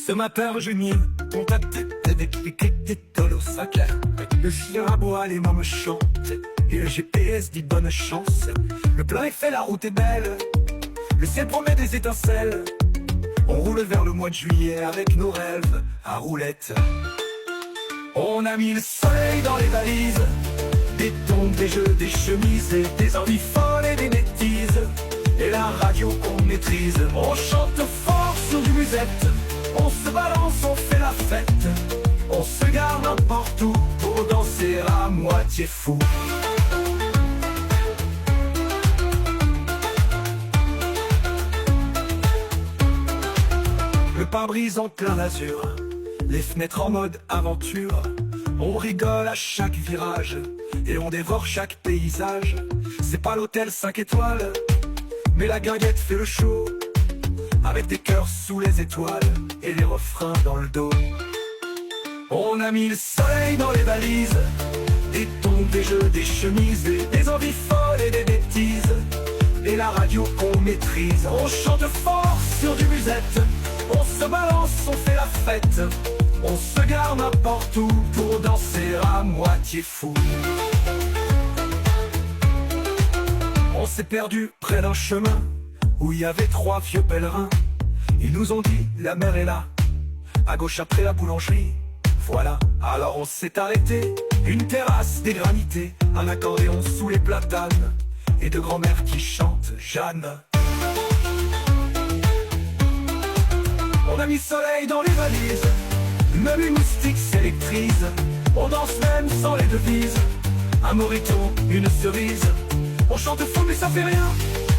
Ce matin, je nie mon tête des piquets des tolos sacrés. Le chien aboie, les mains me chantent, et le GPS dit bonne chance. Le plein est fait, la route est belle, le ciel promet des étincelles. On roule vers le mois de juillet avec nos rêves à roulette. On a mis le soleil dans les valises, des tombes, des jeux, des chemises, et des envies folles et des bêtises, et la radio qu'on maîtrise. On chante fort sur du musette, on se balance, on fait la fête, on se gare n'importe où pour danser à moitié fou. Le pare-brise en plein azur, les fenêtres en mode aventure. On rigole à chaque virage et on dévore chaque paysage. C'est pas l'hôtel 5 étoiles, mais la guinguette fait le show, avec des cœurs sous les étoiles et les refrains dans le dos. On a mis le soleil dans les valises, des tombes, des jeux, des chemises, des envies folles et des bêtises, et la radio qu'on maîtrise. On chante fort sur du musette, on se balance, on fait la fête, on se gare n'importe où pour danser à moitié fou. On s'est perdu près d'un chemin où il y avait 3 vieux pèlerins. Ils nous ont dit la mer est là, à gauche après la boulangerie. Voilà, alors on s'est arrêté, une terrasse dégranitée, un accordéon sous les platanes, et 2 grands-mères qui chantent Jeanne. On a mis soleil dans les valises, même les moustiques s'électrisent. On danse même sans les devises, un mojito, une cerise. On chante fou mais ça fait rien,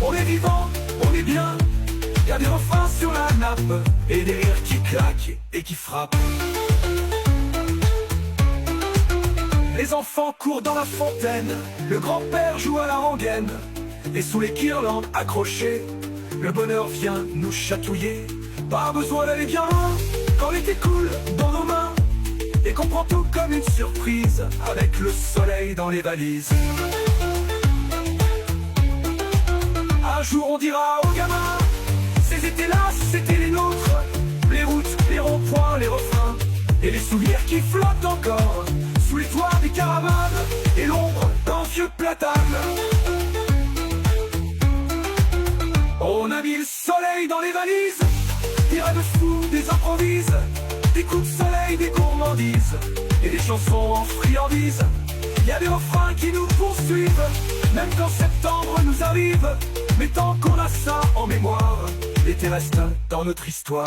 on est vivant, on est bien. Y'a des refrains sur la nappe, et des rires qui claquent et qui frappent. Les enfants courent dans la fontaine, le grand-père joue à la rengaine, et sous les guirlandes accrochées, le bonheur vient nous chatouiller. Pas besoin d'aller bien loin, quand l'été coule dans nos mains, et qu'on prend tout comme une surprise, avec le soleil dans les valises. Un jour on dira aux gamins, ces étés-là c'était les nôtres, les routes, les ronds-points, les refrains, et les souvenirs qui flottent encore sous les toits des caravanes, et l'ombre d'un vieux platane. On a mis le soleil dans les valises, des rêves fous, des improvises, des coups de soleil, des gourmandises, et des chansons en friandises. Il y a des refrains qui nous poursuivent, même quand septembre nous arrive. Mais tant qu'on a ça en mémoire, l'été reste dans notre histoire.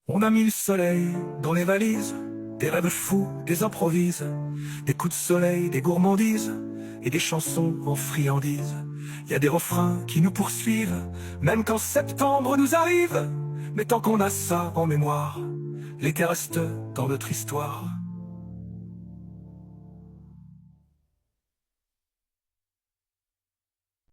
On a mis le soleil dans les valises, des rêves fous, des improvises, des coups de soleil, des gourmandises, et des chansons en friandises. Il y a des refrains qui nous poursuivent, même quand septembre nous arrive. Mais tant qu'on a ça en mémoire, l'été reste dans notre histoire.